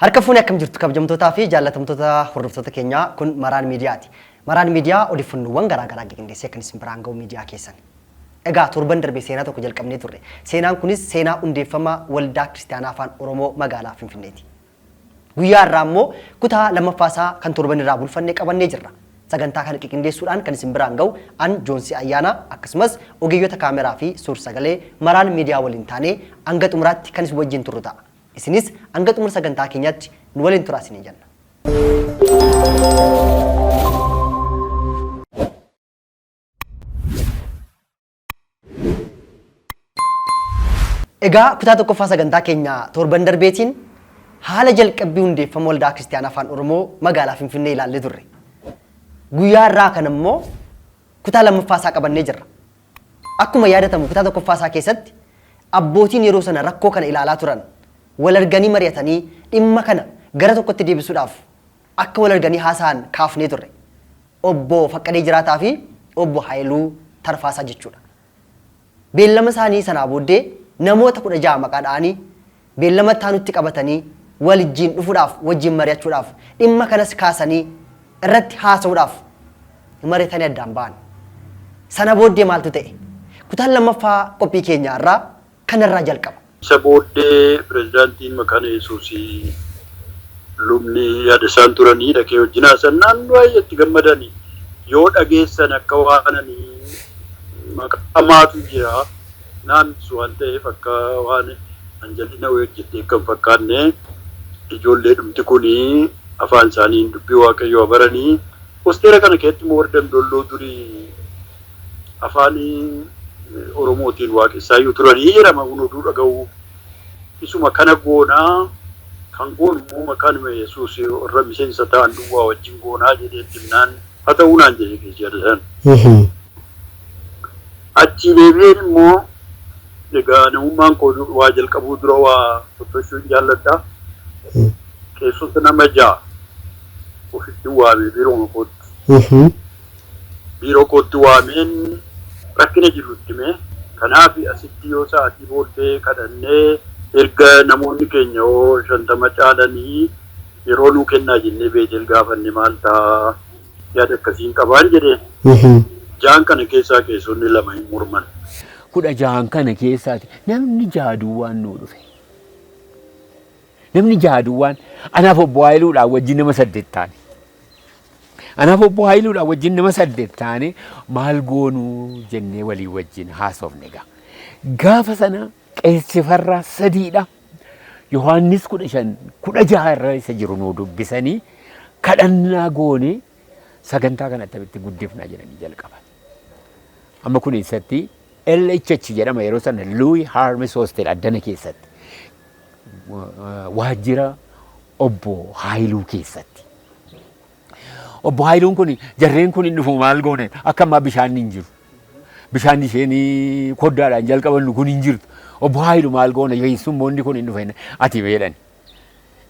Harka fuunee akkam jirtu kabajamtootaa fi jaallatamtoota hordoftoota keenyaa kun Maraan Miidiyaati. Maraan Miidiyaa odeeffannoowwan garaagaraa qindeessee kan isin biraan ga'u miidiyaa keessan. Egaa torban darbee seenaa tokko jalqabnee turre. Seenaan kunis seenaa hundeeffama waldaa Kiristaanaa Afaan Oromoo magaalaa Finfinneeti. Guyyaa irraa immoo kutaa lammaffaasaa kan torban irraa bulfannee qabannee jirra. Sagantaa kana qindeessuudhaan kan isin biraan ga'u an Joonsi Ayyaanaa akkasumas ogeeyyota kaameraa fi suur-sagalee Maraan Miidiyaa waliin taanee hanga xumuraatti kan isin wajjin turru ta'a. Isinis hanga xumura sagantaa keenyaatti nu waliin turaa isinii jenna. Egaa kutaa tokkoffaa sagantaa keenya torban darbeetiin haala jalqabbii hundeeffama waldaa Kiristaanaa Afaan Oromoo magaalaa Finfinnee ilaallee turre. Guyyaa irraa kan immoo kutaa lammaffaasaa qabannee jirra. Akkuma yaadatamu kutaa tokkoffaasaa keessatti abbootiin yeroo sana rakkoo kana ilaalaa turan wal arganii mari'atanii dhimma kana gara tokkotti deebisuudhaaf akka wal arganii haasa'an kaafnee turre. Obbo Faqqadee Jiraataa fi obbo Haayiluu Tarfaasaa jechuudha. Beellama isaanii sanaa booddee namoota 16 maqaadhaanii beellama taanutti qabatanii waliin dhufuudhaaf wajjin mari'achuudhaaf dhimma kanas kaasanii irratti haasa'uudhaaf mari'atanii addaan ba'an. Sana booddee maaltu ta'e? Kutaan lammaffaa qophii keenyaa irraa kanarraa jalqaba. Isa booddee pirezidaantiin Makaana Yesuusii lubni yaada isaan turanii dhaqee wajjin haasan naannoo baay'eetti gammadanii yoo dhageessan akka waananii maqamaatu jira naannisu waan ta'eef akka waan anjalina hojjettee kan fakkaanne ijoollee dhumti kunii afaan isaaniin dubbii waaqayyoo baranii hosteera kana keessatti moo damdolloo durii afaanii Oromootiin waaqessaayyuu turanii jedhama hunduu dhaga'u. Isuma kana goonaa kan goonu Makaana Yesuus irra miseensa ta'an duwwaa wajjin goonaa jedhee timnaan haa ta'uu naan jedhee jedhan. Achi deebi'een immoo egaa namummaan koo waa jalqabuu dura waa tottolchuun jaalladha. Keessatti nama 6 ofitti waamee biiroo kootti waameen rakkina jirutti mee kanaaf asitti yoo sa'aatii booddee kadhannee erga namoonni keenya 50 caalanii yeroo nuu kennaa jennee beetel gaafanne maal ta'a yaada akkasiin qabaan jedhee 6 kana keessaa keessonni 2 hin morman. 16 kana keessaati namni jaaduwwaan nuu dhufe. Namni jaaduwwaan anaaf obbo Haayiluudhaan wajjin nama 8 taane. Anaaf obbo Haayiluudhaan wajjin nama 8 taane maal goonuu jennee walii wajjin haasofne egaa. Gaafa sana qeessifarraa 3dha. Yohaannis 16 irra isa jiru nuu dubbisanii kadhannaa goonee sagantaa kana akkamitti guddifnaa jedhanii jalqaban. Amma kun eessatti LHH jedhama yeroo sana Louis Harmis Hostel addana keessatti waajjira obbo Haayiluu keessatti. Obbo Haayiluun kun jarreen kun hin dhufu maal goone akka ammaa bishaan hin jiru. Bishaan isheen koddaadhaan jalqaban kun hin jirtu. Obbo Haayiluu maal goone keessummoonni kun hin dhufe ati jedhan.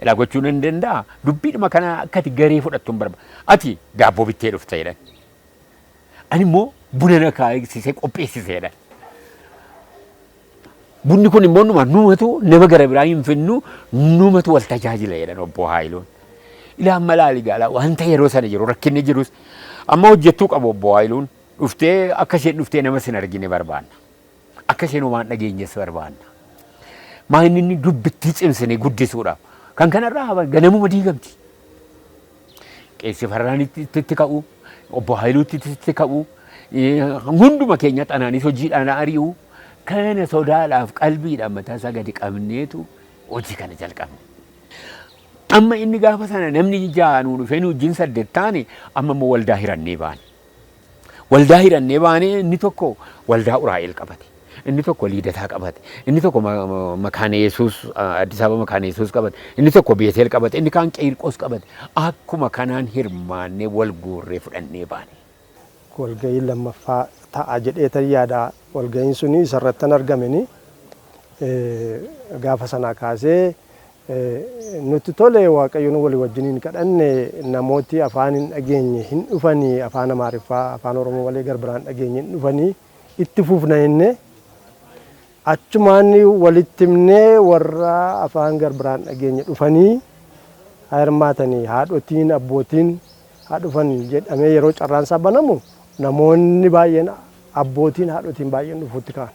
Ilaa gochuun hin danda'a. Dubbiidhuma kana akkati garee fudhattu hin barbaada. Ati daabboo bittee dhufta jedhan. Ani immoo buna na kaa'ee qopheessisee jedhan. Bunni kun immoo numatu nama gara biraa hin finnu numatu wal tajaajila jedhan obbo Haayiluun. Ilaa amma laali gaala wanta yeroo sana jiru rakkinni jirus amma hojjettuu qabu obbo Haayiluun dhuftee akka isheen dhuftee nama sin argine barbaanna. Akka isheen waan dhageenyes barbaanna. Maa inni dubbittii cimsine guddisuudhaaf kan kanarraa ganamuma diigamti. Qeessifarraan itti ka'u obbo Haayiluutti itti ka'u hunduma keenya xanaanis hojiidhaan ari'u kana sodaadhaaf qalbiidhaan mataa isaa gadi qabneetu hojii kana jalqabne. Amma inni gaafa sana namni 6 nuu dhufee nu wajjin 8 taane amma immoo waldaa hirannee baane. Waldaa hirannee baane inni tokko waldaa Uraa'el qabate. Inni tokko Liidataa qabate. Inni tokko Makaana Yesuus Addis Ababa Makaana Yesuus qabate. Inni tokko Beetel qabate. Inni kaan Qeerqos qabate. Akkuma kanaan hirmaannee wal guurree fudhannee baane. Walgahii lammaffaa ta'a jedhee yaada. Walgahiin suni isarrattan argameni gaafa sana kaasee nuti tole waaqayyoon walii wajjiniin kadhanne namooti afaan hin dhageenye hin dhufanii afaan Amaariffaa afaan Oromoo walii garbiraan dhageenye hin dhufanii itti fufna jenne achumaan walitti himnee warra afaan garbiraan dhageenye dhufanii hirmaatanii haadhotiin abbootiin haa dhufan jedhamee yeroo carraan isaa banamu namoonni baay'een abbootiin haadhotiin baay'een dhufuutti ka'an.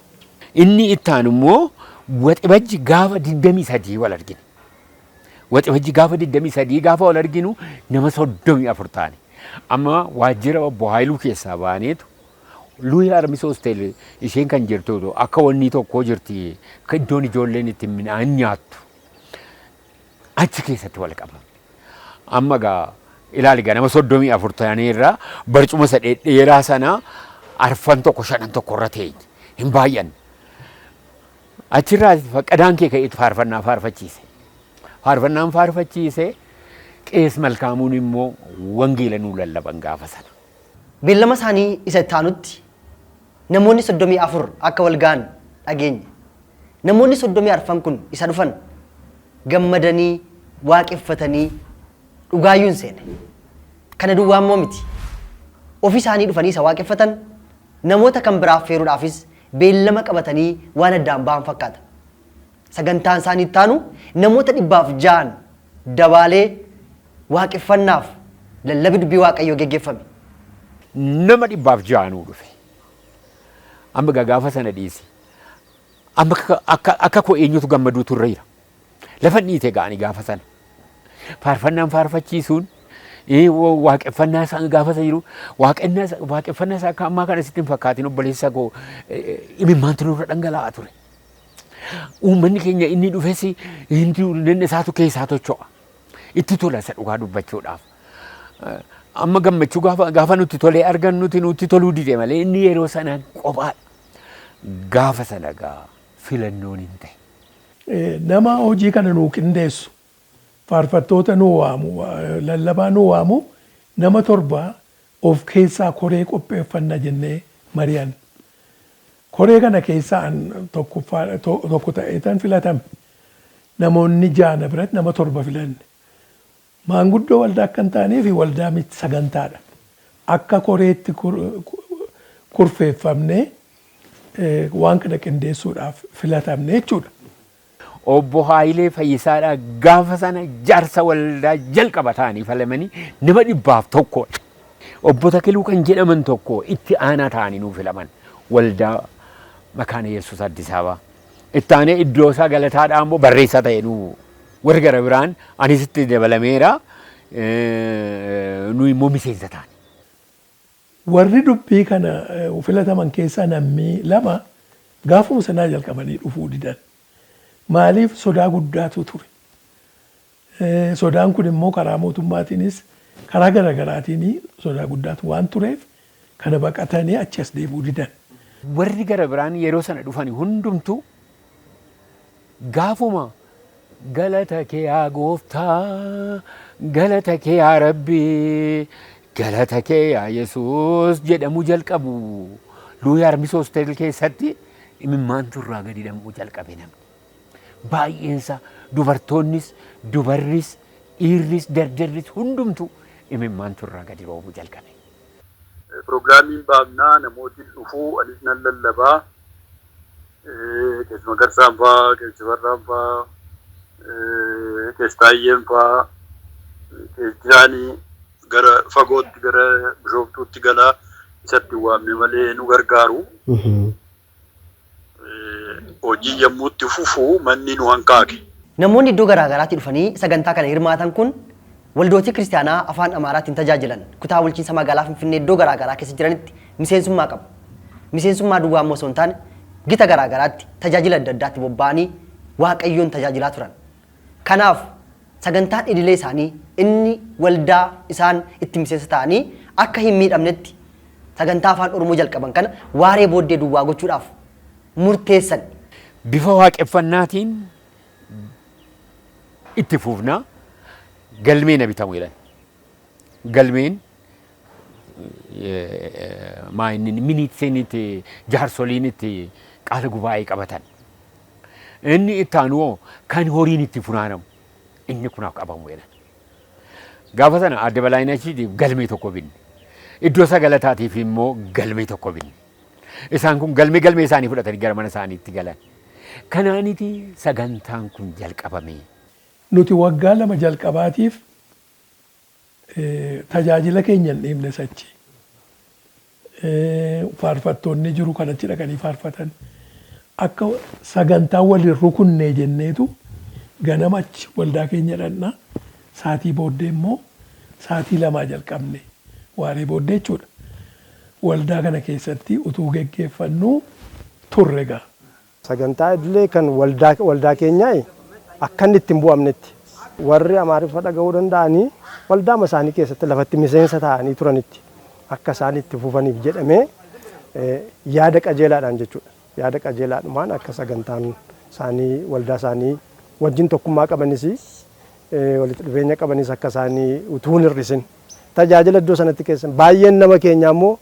Inni ittaan immoo waxibajji gaafa 23 wal argina. Waxibajji gaafa 23 gaafa wal arginu nama 34 taane. Amma waajjira obbo Haayiluu keessaa baaneetu Luuyi Armis Hoostel isheen kan jirtu akka wanni tokko jirti iddoon ijoolleen itti midhaan nyaattu achi keessatti wal qabame. Amma gaa ilaali gaa nama 34 ta'aniirra barcuma sadii dheeraa sana arfan tokko shanan tokko irra ta'e hin baay'an. Achirraa qadaan kee ka'eetu faarfannaa faarfachiise. Faarfannaan faarfachiise qees malkaamuun immoo wangeela nuu lallaban gaafa sana. Beellama isaanii isa itti aanutti namoonni 34 akka wal ga'an dhageenya. Namoonni 34 kun isa dhufan gammadanii waaqeffatanii dhugaayyuun seene. Kana duwwaa immoo miti. Ofii isaanii dhufanii isa waaqeffatan namoota kan biraaf feeruudhaafis beellama qabatanii waan addaan ba'an fakkaata. Sagantaan isaanii itti aanu namoota 600 dabaalee waaqeffannaaf lallabi dubbii Waaqayyoo geggeeffame. Nama 600 dhufe. Amma gaafa sana dhiisi. Amma akka koo eenyutu gammaduu turreera. Lafa dhiite ga'anii gaafa sana. Faarfannaan faarfachiisuun waaqeffannaa isaa gaafa sana jiru waaqeffannaa isaa akka ammaa kana sitti hin fakkaatin obboleessa koo imimmaantu nurra dhangala'aa ture. Uummanni keenya inni dhufes inni isaatu keessaa tocho'a. Itti tola isa dhugaa dubbachuudhaaf. Amma gammachuu gaafa nuti tolee argannuti nuti toluu dide malee inni yeroo sana qophaadha. Gaafa sana gaa filannoon hin ta'e. Nama hojii kana nuu qindeessu faarfattoota nuu waamu lallabaa nuu waamu nama 7 of keessaa koree qopheeffanna jennee mari'an. Koree kana keessaa tokko ta'eetan filatame. Namoonni 6 biratti nama 7 filanne. Maanguddoo waldaa akka hin taanee fi waldaa miti sagantaadha. Akka koreetti kurfeeffamnee waan kana qindeessuudhaaf filatamne jechuudha. Obbo Haayilee Fayyisaadhaa gaafa sana jaarsa waldaa jalqaba ta'anii filamanii nama 100 Obbo Takiluu kan jedhaman tokko itti aanaa ta'anii nuu filaman waldaa Makaana Yesuus Addis Ababaa. Itti aanee iddoo isaa galataadhaan immoo barreessaa ta'e nuu warri gara biraan anis itti dabalameera nuyi immoo miseensa ta'ani. Warri dubbii kana filataman keessaa namni 2 gaafuma sanaa jalqabanii dhufuu didan. Maaliif sodaa guddaatu ture. Sodaan kun immoo karaa mootummaatiinis karaa garaagaraatiin sodaa guddaatu waan tureef kana baqatanii achi as deemuu didan. Warri gara biraan yeroo sana dhufani hundumtu gaafuma galata kee yaa gooftaa, galata kee yaa rabbii, galata kee yaa Yesuus jedhamu jalqabu. Luuyi Armis Hoostel keessatti imimmaantu irraa gadi dhamuu jalqabe namni. Baay'eensa dubartoonnis, dubarris, dhiirris, dardarris hundumtu imimmaantu irraa gadi roobuu jalqabe. Pirogiraamiin baafnaa namooti dhufuu anis nan lallabaa. Keessuma garsaan fa'aa, keessumarraan fa'aa, keessaayyeen fa'aa, keessaanii gara fagootti gara bishooftuutti galaa isatti waamne malee nu gargaaru. Hojii yommuutti fufuu manni nu hanqaaqe. Namoonni iddoo garaagaraatti dhufanii sagantaa kana hirmaatan kun waldootii kiristaanaa afaan Amaaraatiin tajaajilan kutaa bulchiinsa magaalaa Finfinnee iddoo garaagaraa keessa jiranitti miseensummaa qabu. Miseensummaa duwwaa immoo osoo hin taane gita garaagaraatti tajaajila adda addaatti bobba'anii Waaqayyoon tajaajilaa turan. Kanaaf sagantaan idilee isaanii inni waldaa isaan itti miseensa ta'anii akka hin miidhamnetti sagantaa afaan Oromoo jalqaban kana waaree booddee duwwaa gochuudhaaf murteessan. Bifa waaqeffannaatiin itti fufnaa galmeen bitamu jedhan. Galmeen miniitiin jaarsoliin itti qaala gubaa'ee qabatan. Inni itti aanu kan horiin itti funaanamu inni kunaaf qabamu jedhan. Gaafa sana adda balaayinachiitiif galmee tokko binne. Iddoo sagalataatiif immoo galmee tokko binne. Isaan kun galmee isaanii fudhatanii gara mana isaaniitti galan. Kanaaniti sagantaan kun jalqabame. Nuti waggaa 2 jalqabaatiif tajaajila keenya hin dhiibne sachi. Faarfattoonni jiru kanatti dhaqanii faarfatan. Akka sagantaa waliin rukunnee jenneetu ganamachi waldaa keenya dhannaa saatii booddee immoo saatii lamaa jalqabne waaree booddee jechuudha. Waldaa kana keessatti utuu geggeeffannuu turre gaa. Sagantaa idilee kan waldaa keenyaa akka inni ittiin bu'amnetti warri Amaariffa dhaga'uu danda'anii waldaa isaanii keessatti lafatti miseensa ta'anii turanitti akka isaan itti fufaniif jedhamee yaada qajeelaadhaan jechuudha. Yaada qajeelaadhumaan akka sagantaan isaanii waldaa isaanii wajjin tokkummaa qabanis walitti dhufeenya qabanis akka isaanii utuu hin hir'isin tajaajila iddoo sanatti keessan baay'een nama keenya immoo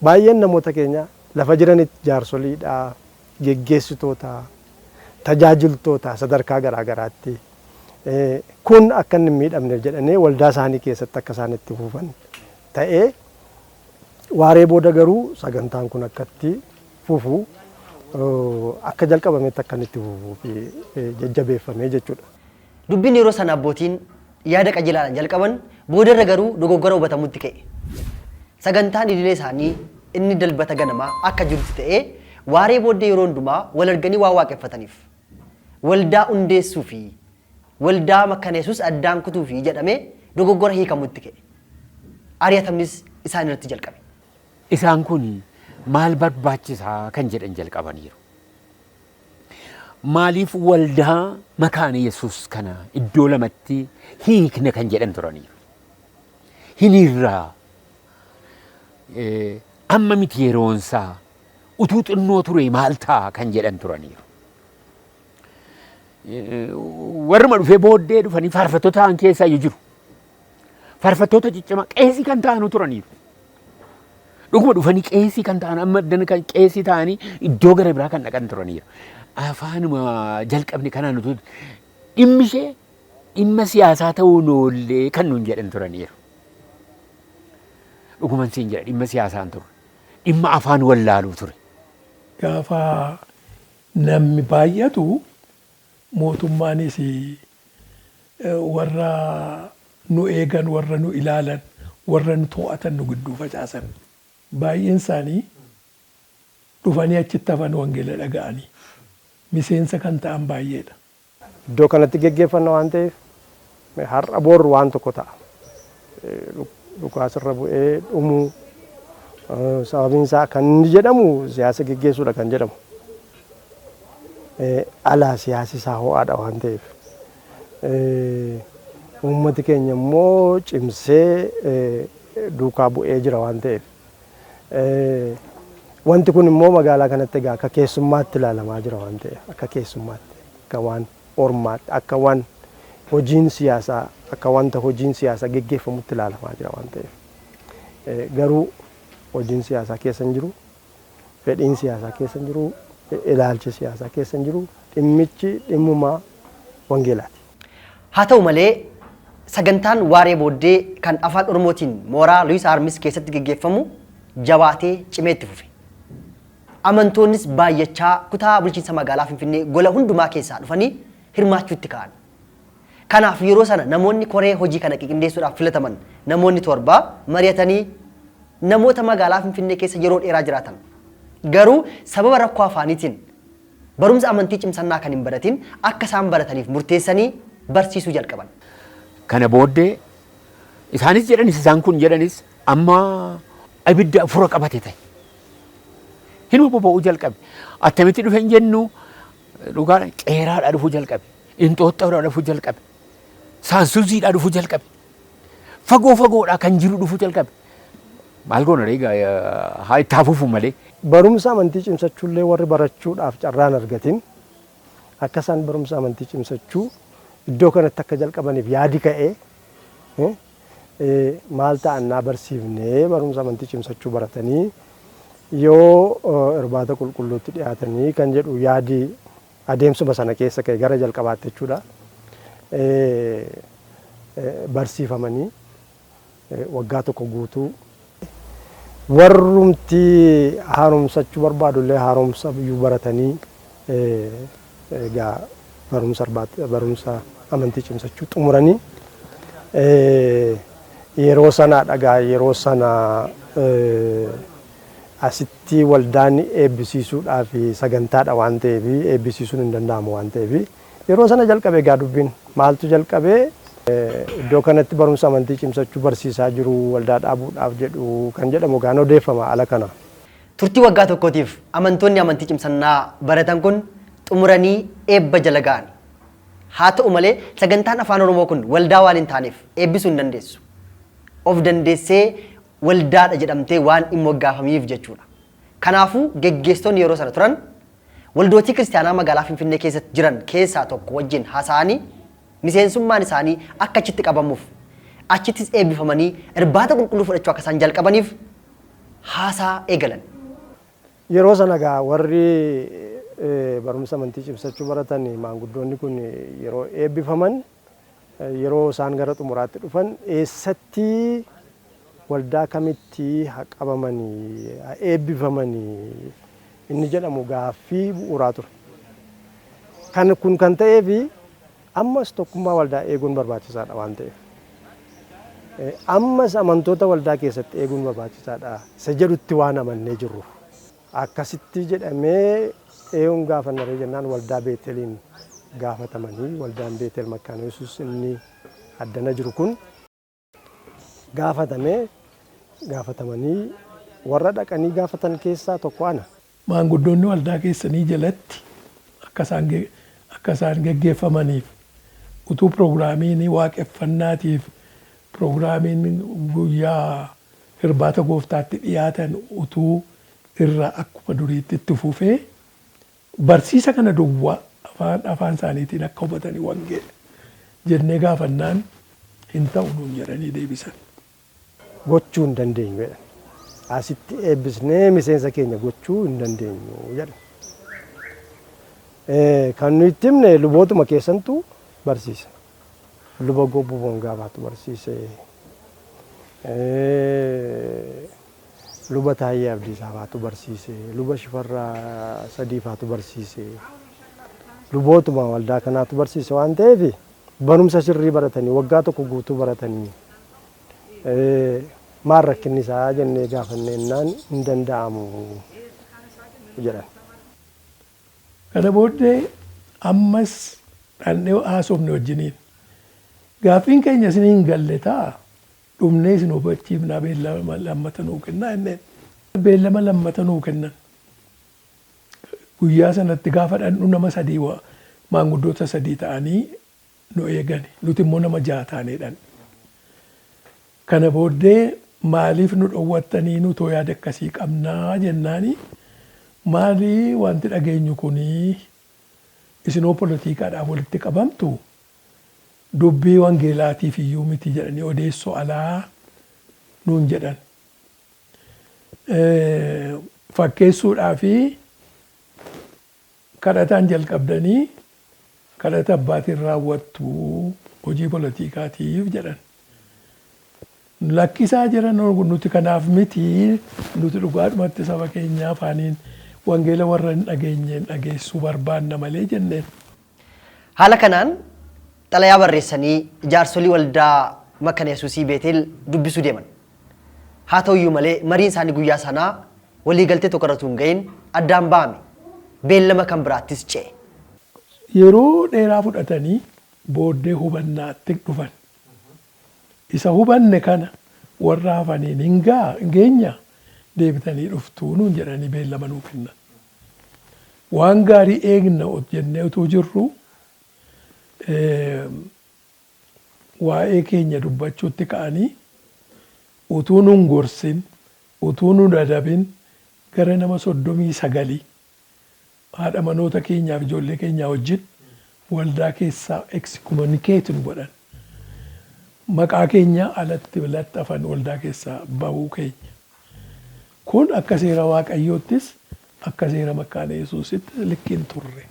baay'een namoota keenya lafa jiranitti jaarsoliidha, geggeessitoota, tajaajiltoota sadarkaa garaa garaatti kun akka inni miidhamne jedhanii waldaa isaanii keessatti akka isaan itti fufan ta'ee waaree booda garuu sagantaan kun akkatti fufu akka jalqabametti akka inni itti fufuu fi jajjabeeffamee jechuudha. Dubbiin yeroo sana abbootiin yaada qajeelaadhaan jalqaban boodarra garuu dogoggora hubatamutti ka'e. Sagantaan idilee isaanii inni dalbata ganamaa akka jirutti ta'ee waaree booddee yeroo hundumaa wal arganii waa waaqeffataniif waldaa hundeessuu fi waldaa makkaneessus addaan kutuu fi jedhamee dogoggora hiikamutti ka'e. Ari'atamnis isaan irratti jalqabe. Isaan kun maal barbaachisaa kan jedhan jalqabaniiru. Maaliif waldaa makaana Yesuus kana iddoo lamatti hiikne kan jedhan turaniiru. Hiniirraa amma miti yeroonsaa utuu xinnoo ture maal ta'a kan jedhan turaniiru. Warruma dhufee booddee dhufanii faarfattoota ta'an keessaa jiru. Faarfattoota ciccimaa qeesii kan ta'anu turaniiru. Dhuguma dhufanii qeesii kan ta'an amma dana kan qeesii ta'anii iddoo gara biraa kan dhaqan turaniiru. Afaanuma jalqabni kanaan utuu dhimmi ishee dhimma siyaasaa ta'uu noollee kan nuun jedhan turaniiru. Dhuguman siin jedha dhimma siyaasaan ture. Dhimma afaan wallaaluu ture. Gaafa namni baay'atu mootummaanis warra nu eegan, warra nu ilaalan, warra nu to'atan nu gidduu facaasan. Baay'een isaanii dhufanii achitti hafan wangeela dhaga'anii miseensa kan ta'an baay'eedha. Iddoo kanatti geggeeffanna waan ta'eef har'a boorru waan tokko ta'a. Dhukaasirra bu'ee dhumuu sababiin isaa kan inni jedhamu siyaasa geggeessuudha kan jedhamu. Alaa siyaasi isaa ho'aadha waan ta'eef. Uummati keenya immoo cimsee duukaa bu'ee jira waan ta'eef. Wanti kun immoo magaalaa kanatti egaa akka keessummaatti ilaalamaa jira waan ta'eef akka keessummaatti akka waan ormaatti akka waan hojiin siyaasaa akka wanta hojiin siyaasaa geggeeffamutti ilaalamaa jira waan ta'eef garuu hojiin siyaasaa keessa hin jiru, fedhiin siyaasaa keessa hin jiru, ilaalchi siyaasaa keessa hin jiru, dhimmichi dhimmuma wangeelaati. Haa ta'u malee sagantaan waaree booddee kan afaan Oromootiin mooraa Luwis Armis keessatti geggeeffamu jabaatee cimee itti fufe. Amantoonnis baay'achaa kutaa bulchiinsa magaalaa Finfinnee gola hundumaa keessaa dhufanii hirmaachuu itti ka'an. Kanaaf yeroo sana namoonni koree hojii kana qindeessuudhaaf filataman namoonni 7 mari'atanii namoota magaalaa Finfinnee keessa yeroo dheeraa jiraatan garuu sababa rakkoo afaaniitiin barumsa amantii cimsannaa kan hin baratin akka isaan barataniif murteessanii barsiisuu jalqaban. Kana booddee isaanis jedhanis isaan kun jedhanis amma abidda fura qabate ta'e. Hinuma boba'uu jalqabe. Attamitti dhufe hin jennu dhugaadha qeeraadhaa dhufuu jalqabe. Inxooxxoodhaa dhufuu jalqabe. Saansuziidhaa dhufuu jalqabe. Fagoo fagoodhaa kan jiru dhufuu jalqabe. Maal goona egaa haa itti hafuufu malee. Barumsa amantii cimsachuullee warri barachuudhaaf carraan argatin akka isaan barumsa amantii cimsachuu iddoo kanatti akka jalqabaniif yaadi ka'ee maal ta'annaa barsiifnee barumsa amantii cimsachuu baratanii yoo irbaata qulqulluutti dhiyaatanii kan jedhu yaadi adeemsuma sana keessa ka'e gara jalqabaatti jechuudha. Barsiifamanii waggaa tokko guutuu warrumti haaromsachuu barbaadullee haaromsa biyyuu baratanii egaa barumsa amantii cimsachuu xumuranii yeroo sana dhagaa yeroo sana asitti waldaan eebbisiisuudhaaf sagantaadha waan ta'eef eebbisiisuun hin danda'amu waan ta'eef yeroo sana jalqabee gaa dubbiin maaltu jalqabee iddoo kanatti barumsa amantii cimsachuu barsiisaa jiru waldaa dhaabuudhaaf jedhu kan jedhamu gaan odeeffama ala kana. Turtii waggaa tokkootiif amantoonni amantii cimsannaa baratan kun xumuranii eebba jala ga'an. Haa ta'u malee sagantaan afaan Oromoo kun waldaa waan hin taaneef eebbisuu hin dandeessu. Of dandeessee waldaadha jedhamtee waan dhimma moggaafamiif jechuudha. Kanaafuu geggeessitoonni yeroo sana turan waldootii kiristaanaa magaalaa Finfinnee keessatti jiran keessaa tokko wajjin haasa'anii miseensummaan isaanii akka achitti qabamuuf achittis eebbifamanii irbaata qulqulluu fudhachuu akka isaan jalqabaniif haasaa eegalan. Yeroo sana gaa warri barumsa amantii cimsachuu baratan maanguddoonni kun yeroo eebbifaman yeroo isaan gara xumuraatti dhufan eessatti waldaa kamitti haa qabamanii haa eebbifamanii inni jedhamu gaaffii bu'uuraa ture. Kun kan ta'eef ammas tokkummaa waldaa eeguun barbaachisaadha waan ta'eef. Ammas amantoota waldaa keessatti eeguun barbaachisaadha. Isa jedhutti waan amannee jirru. Akkasitti jedhamee eeguun gaafannaree jennaan waldaa Beeteliin gaafatamanii waldaan Beetel Makkaana Yesuus inni addana jiru kun gaafatamanii warra dhaqanii gaafatan keessaa tokko ana. Maanguddoonni waldaa keessanii jalatti akka isaan geggeeffamaniif utuu pirogiraamiin waaqeffannaatiif pirogiraamiin guyyaa irbaata gooftaatti dhiyaatan utuu irraa akkuma duriitti itti fufee barsiisa kana duwwaa afaan isaaniitiin akka hubatanii wangeela jennee gaafannaan hin ta'u nuun jedhanii deebisan. Gochuu hin dandeenyu jedhan. Asitti eebbisnee miseensa keenya gochuu hin dandeenyu jedhan. Kan nuyi itti himne lubootuma keessantu barsiisa. Luba Gobbuu Boongaafaatu barsiise. Luba Taayyee Abdiisaafaatu barsiise. Luba Shifarraa Sadiifaatu barsiise. Lubootuma waldaa kanaatu barsiise waan ta'eef barumsa sirrii baratanii waggaa tokko guutuu baratanii maal rakkinni isaa jennee gaafanneenaan hin danda'amu jedhan. Kana booddee ammas dhandhee haasofne wajjiniin gaaffiin keenya isin hin galle ta'a dhumnee isin hubachiifnaa beellama lammata nuu kennaa jenneen. Beellama lammata nuu kennan. Guyyaa sanatti gaafa dhandhu nama sadii maanguddoota sadii ta'anii nu eegani. Nuti immoo nama 6 taanee dhandhe. Kana booddee maaliif nu dhowwattanii nutoo yaada akkasii qabnaa jennaani maalii wanti dhageenyu kunii isinoo poolitiikaadhaan walitti qabamtu dubbii wangeelaatiif iyyuu miti jedhanii odeessoo alaa nuun jedhan. Fakkeessuudhaa fi kadhataan jalqabdanii kadhata abbaatiin raawwattu hojii poolitiikaatiif jedhan. Lakkisaa jiran nuti kanaaf miti nuti dhugaadhumatti saba keenya afaaniin wangeela warra hin dhageenyeen dhageessuu barbaanna malee jenneen. Haala kanaan xalayaa barreessanii jaarsolii waldaa Makkaana Yesuusii Beetel dubbisuu deeman. Haa ta'uyyuu malee mariin isaanii guyyaa sanaa waliigaltee tokko irratti hin ga'iin addaan ba'ame. Beellama kan biraattis ce'e. Yeroo dheeraa fudhatanii booddee hubannaatti dhufan. Isa hubanne kana warra hafaniin hin geenya deebitanii dhuftuu nuun jedhanii beellama nuu kennan. Waan gaarii eegna jennee utuu jirru waa'ee keenya dubbachuutti ka'anii utuu nuun gorsin utuu nuun adabin gara nama 39 haadha manoota keenyaaf ijoollee keenyaa wajjin waldaa keessaa excommunicate nu godhan. Maqaa keenya alatti laxxafan waldaa keessaa bahuu keenya. Kun akka seera Waaqayyoottis akka seera Makkaana Yesuusitti likkiin turre.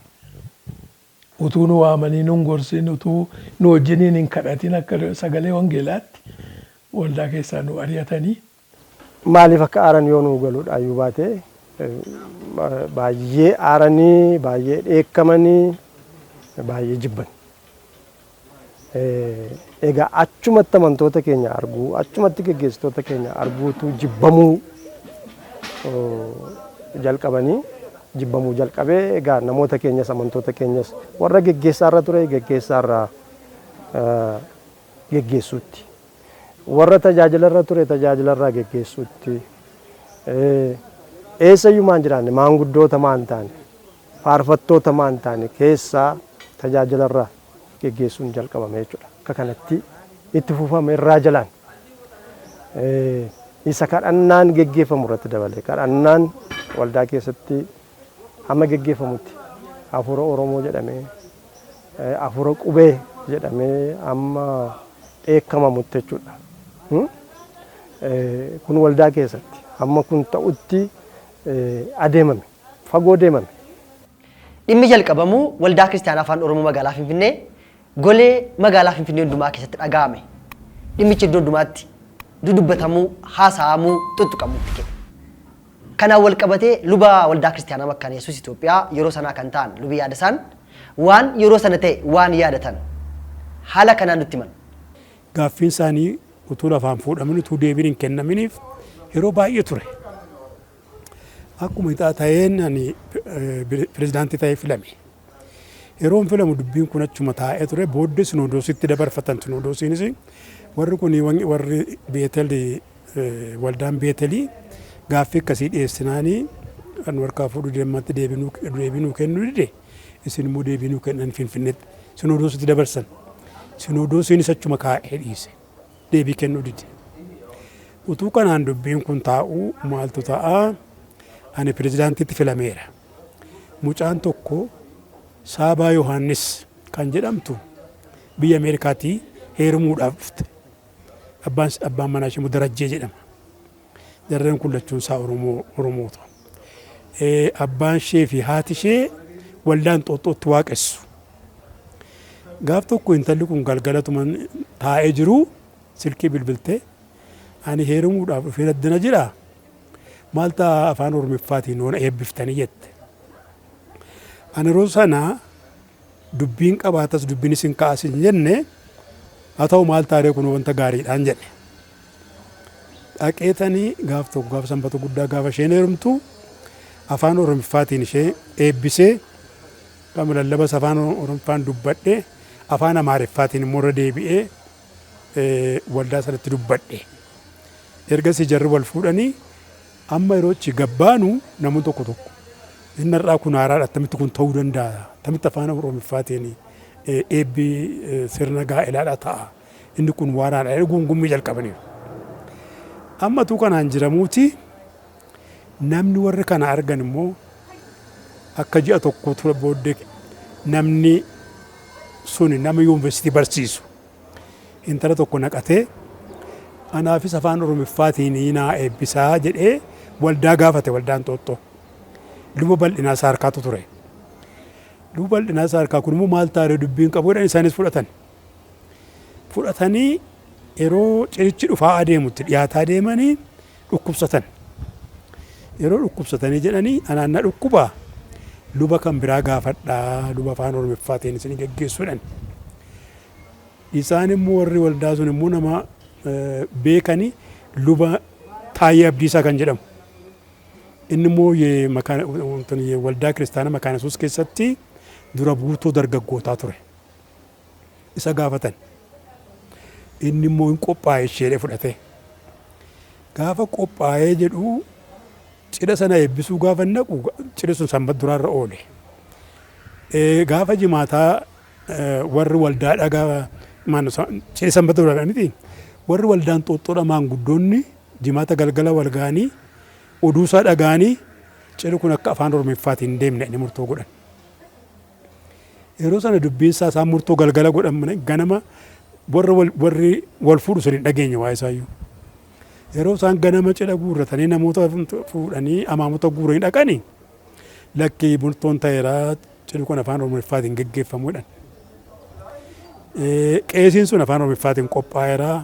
Utuu nu waamanii nu gorsin utuu nu wajjiniin hin kadhatin akka sagalee wangeelaatti waldaa keessaa nu ari'atanii. Maaliif akka aaran yoo nu galuudhaayyuu baate baay'ee aaranii baay'ee dheekkamanii baay'ee jibban. Egaa achumatti amantoota keenya arguu, achumatti geggeessitoota keenya arguutu jibbamuu jalqabanii jibbamuu jalqabee egaa namoota keenyas amantoota keenyas warra geggeessaarra ture geggeessaarra geggeessuutti. Warra tajaajilarra ture tajaajilarraa geggeessuutti. Eessayyuu maan jiraanne maanguddoota maan taane faarfattoota maan taane keessaa tajaajilarraa geggeessuun jalqabame jechuudha. Akka kanatti itti fufame irraa jalaan isa kadhannaan geggeeffamu irratti dabalee kadhannaan waldaa keessatti hamma geggeeffamutti hafuura Oromoo jedhamee hafuura qubee jedhamee amma dheekkamamutti jechuudha. Kun waldaa keessatti hamma kun ta'utti adeemame fagoo deemame. Dhimmi jalqabamuu waldaa kiristaanaa afaan Oromoo magaalaa Finfinnee golee magaalaa Finfinnee hundumaa keessatti dhaga'ame. Dhimmichi iddoo hundumaatti dudubbatamuu, haasa'amuu, tuttuqamuutti kenne. Kanaan wal qabatee luba waldaa kiristaanaa Makkaana Yesuus Itoophiyaa yeroo sanaa kan ta'an lubi Yaadasaan waan yeroo sana ta'e waan yaadatan haala kanaan nutti himan. Gaaffiin isaanii utuu lafaan fuudhamin utuu deebiin hin kennaminiif yeroo baay'ee ture. Akkuma ixaa ta'een ani pirezidaantii ta'ee filame. Yeroon filamu dubbiin kun achuma taa'ee ture booddee sinodoositti dabarfatan sinodoosiinis warri kun warri Beetel waldaan Beetelii gaaffii akkasii dhiyeessinaanii kan warqaa fuudhu deematti deebinuu kennuu dide isin immoo deebinuu kennan Finfinneetti sinodoositti dabarsan. Sinodoosiinis achuma kaa'ee dhiise deebii kennuu dide. Utuu kanaan dubbiin kun taa'uu maaltu ta'a? Ani pirezidaantiitti filameera. Mucaan tokko Saabaa Yohaannis kan jedhamtu biyya Ameerikaatii heerumuudhaaf dhufte. Abbaan manaa ishee Darajjee jedhama. Jarreen kun lachuun isaa Oromoota. Abbaan ishee fi haati ishee waldaan Xooxxootti waaqessu. Gaaf tokko intalli kun galgalatuman taa'ee jiru silkii bilbiltee ani heerumuudhaaf dhufee daddana jiraa. Maal ta'a afaan Oromiffaatiin noona eebbiftanii jette. Ani yeroo sana dubbiin qabaatas dubbiin isin kaasin jenne haa ta'u maal taaree kun wanta gaariidhaan jedhe. Dhaqeetanii gaaf tokko gaafa sanbata guddaa gaafa isheen heerumtu afaan Oromiffaatiin ishee eebbisee kan lallabas afaan Oromiffaan dubbadhe afaan Amaariffaatiin immoo irra deebi'ee waldaa sanatti dubbadhe. Ergasii jarri wal fuudhanii amma yeroo ichi gabbaanu namoonni tokko tokko inni irraa kun haaraadha attamitti kun ta'uu danda'a attamitti afaan Oromiffaatiin eebbi sirna gaa'elaadha ta'a inni kun waaraadha gungummii jalqabaniiru. Amma tuu kanaan jiramuuti namni warri kana argan immoo akka ji'a tokko ture booddee namni suni nama yuunivarsiitii barsiisu intala tokko naqatee anaafis afaan Oromiffaatiin naa eebbisaa jedhee waldaa gaafate waldaan Xooxxoo. Luba bal'inaa isaa harkaatu ture. Luba bal'inaa isaa harkaa kun immoo maal taaree dubbiin qabu jedhan isaanis fudhatan. Fudhatanii yeroo cirichi dhufaa adeemutti dhiyaataa deemanii dhukkubsatan. Yeroo dhukkubsatanii jedhanii anaanna dhukkubaa luba kan biraa gaafadhaa luba afaan Oromiffaatiin isin geggeessuudhaan. Isaan immoo warri waldaa sun immoo nama beekanii luba Taayyee Abdiisaa kan jedhamu. Inni immoo waldaa kiristaanaa Makaana Yesuus keessatti dura buutuu dargaggootaa ture. Isa gaafatan. Inni immoo hin qophaa'e ishee fudhate. Gaafa qophaa'ee jedhu cidha sana eebbisuu gaafa naqu cidhi sun sanbata duraarra oole. Gaafa jimaataa warri waldaa dhagaa cidhi sanbata duraarra miti warri waldaan Xooxxoodha maanguddoonni jimaata galgala wal ga'anii oduusaa dhagaanii cidhi kun akka afaan Oromiffaatiin deemne inni murtoo godhan. Yeroo sana dubbiin isaa isaan murtoo galgala godhan ganama warri wal fuudhu sun hin dhageenye waa isaayyuu. Yeroo isaan ganama cidha guurratanii namoota fuudhanii amaamota guuranii dhaqanii lakkii murtoon ta'eeraa cidhi kun afaan Oromiffaatiin geggeeffamuudhaan. Qeesiin sun afaan Oromiffaatiin qophaa'eeraa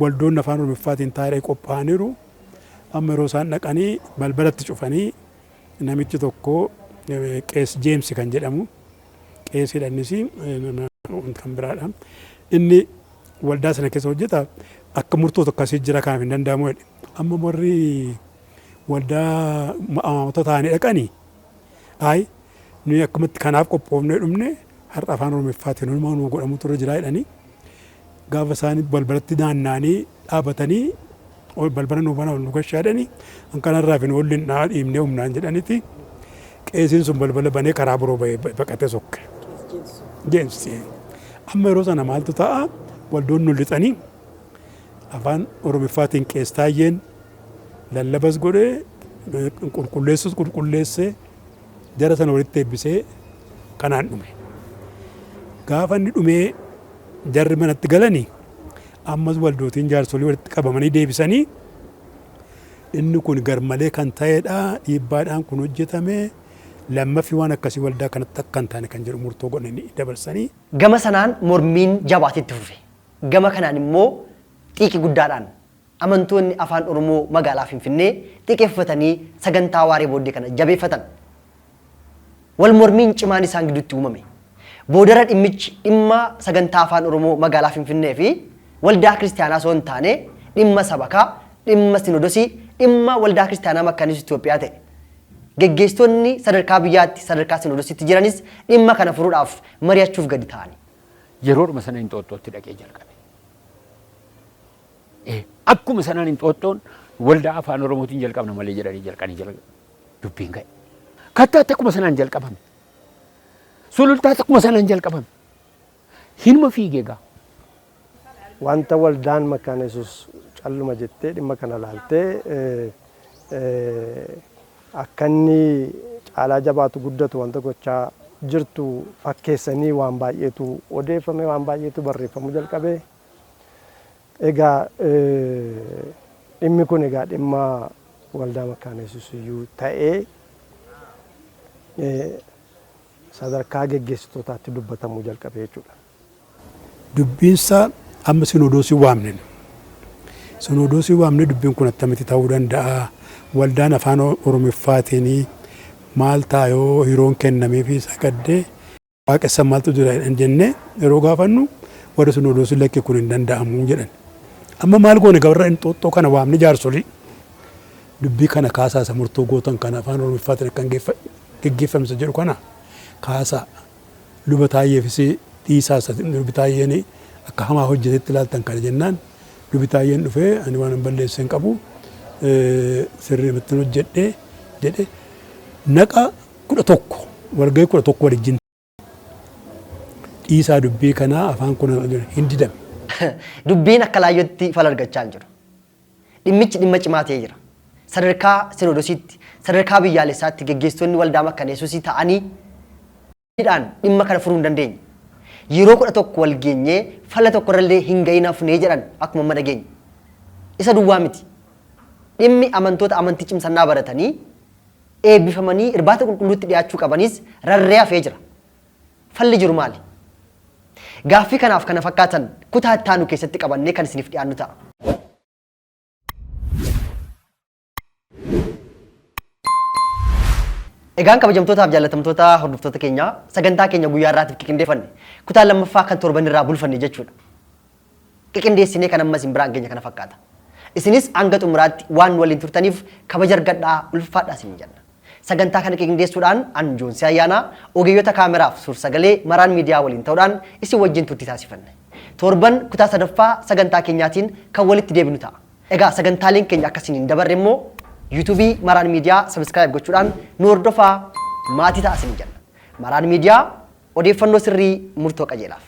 waldoonni afaan Oromiffaatiin taa'ee qophaa'aniiru. Amma yeroo isaan dhaqanii balbalatti cufanii namichi tokko qees Jeemsi kan jedhamu qeesiidha innis kan biraadha. inni waldaa sana keessa hojjeta akka murtoota akkasii jira kanaaf hin danda'amu jedhe. Amma warri waldaa amaamota ta'anii dhaqanii ayi nuyi akkamatti kanaaf qophoofnee dhumne har'a afaan Oromiffaatiin hundumaa nu godhamu turre jira jedhanii gaafa isaanii balbalatti naanna'anii dhaabatanii balbala nu bana nu gashaadhanii an kanarraa fi waliin naa dhiibnee humnaan jedhaniiti qeesiin sun balbala banee karaa biroo baqatee sokke. Jeensi amma yeroo sana maaltu ta'a waldoonni lixanii afaan Oromiffaatiin qeestaayyeen lallabas godhee qulqulleessus qulqulleessee jara sana walitti eebbisee kanaan dhume. Gaafa inni dhumee jarri manatti galanii ammas waldootiin jaarsolii walitti qabamanii deebisanii inni kun garmalee kan ta'edha dhiibbaadhaan kun hojjetame lammaffi waan akkasii waldaa kanatti akka hin taane kan jedhu murtoo godhanii dabarsanii. Gama sanaan mormiin jabaatetti fufe. Gama kanaan immoo xiiqii guddaadhaan amantoonni afaan Oromoo magaalaa Finfinnee xiiqeffatanii sagantaa waaree booddee kana jabeeffatan. Wal mormiin cimaan isaan gidduutti uumame. Boodara dhimmichi dhimma sagantaa afaan Oromoo magaalaa Finfinnee fi waldaa kiristaanaa osoo hin taane dhimma sabakaa, dhimma sinodosii, dhimma waldaa kiristaanaa makkanis Itoophiyaa ta'e. Geggeessitoonni sadarkaa biyyaatti sadarkaa sinodosiitti jiranis dhimma kana furuudhaaf mari'achuuf gadi ta'ani. Yeroodhuma sana Inxooxxootti dhaqee jalqabe. Akkuma sanaan Inxooxxoon waldaa afaan Oromootiin jalqabna malee jedhanii jalqabanii dubbiin ga'e. Kattaatti akkuma sanaan jalqabame. Sulultaatti akkuma sanaan jalqabame. Hinuma fiigee gaa. Wanta waldaan Makkaana Yesuus calluma jettee dhimma kana laaltee akka inni caalaa jabaatu guddatu wanta gochaa jirtu fakkeessanii waan baay'eetu odeeffame waan baay'eetu barreeffamuu jalqabe. Egaa dhimmi kun egaa dhimma waldaa Makkaana Yesuus iyyuu ta'ee sadarkaa geggeessitootaatti dubbatamuu jalqabe jechuudha. Dubbiinsa amma sinodoosii waamne. Sinodoosii waamne dubbiin kun attamitti ta'uu danda'a. Waldaan afaan Oromiffaatiin maal ta'a yoo hiroon kennamee fi sagaddee waaqessan maaltu jira jennee yeroo gaafannu warra sinodoosii lakkee kun hin danda'amu jedhan. Amma maal goone gabarra Inxooxxoo kana waamne jaarsolii dubbii kana kaasaa isa murtoo gootan kana afaan Oromiffaatiin akka geggeeffamsa jedhu kana kaasaa luba taayyeefis dhiisaa lubi taayyeen akka hamaa hojjetetti ilaaltan kana jennaan lubi taayyeen dhufee ani waan hin balleesseen qabu sirrii ittiin hojjedhee jedhe naqa 11 walgahii 11 waliin dhiisaa dubbii kanaa afaan kun hin didame. Dubbiin akka laayyootti fala argachaa hin jiru. Dhimmichi dhimma cimaa ta'ee jira. Sadarkaa sinodosiitti, sadarkaa biyyaalessaatti geggeessitoonni waldaa Makkaana Yesuusii ta'anii dhimma kana furuu hin dandeenye. Yeroo 11 wal geenyee fala tokkorrallee hin ga'inaafnee jedhan akkuma amma dhageenye. Isa duwwaa miti. Dhimmi amantoota amantii cimsannaa baratanii eebbifamanii irbaata qulqulluutti dhiyaachuu qabanis rarree hafee jira. Falli jiru maali? Gaaffii kanaaf kana fakkaatan kutaa itti aanu keessatti qabannee kan isiniif dhiyaannu ta'a. Egaan kabajamtootaaf jaallatamtoota hordoftoota keenya sagantaa keenya guyyaa irraatiif qindeeffanne kutaa lammaffaa kan torban irraa bulfanne jechuudha. Qindeessinee kan ammas hin biraan keenya kana fakkaata. Isinis hanga xumuraatti waan waliin turtaniif kabaja argadhaa ulfaadhaa isin jenna. Sagantaa kana qindeessuudhaan Anjoonsi Ayyaanaa ogeeyyota kaameraaf suur-sagalee maraan miidiyaa waliin ta'uudhaan isin wajjin turtii taasifanne. Torban kutaa sadaffaa sagantaa keenyaatiin kan walitti deebinu ta'a. Egaa sagantaaleen keenya akkasiin hin dabarre immoo YouTube maraan miidiyaa subscribe gochuudhaan nu hordofaa maatii ta'a isin jenna. Maraan miidiyaa odeeffannoo sirrii murtoo qajeelaaf.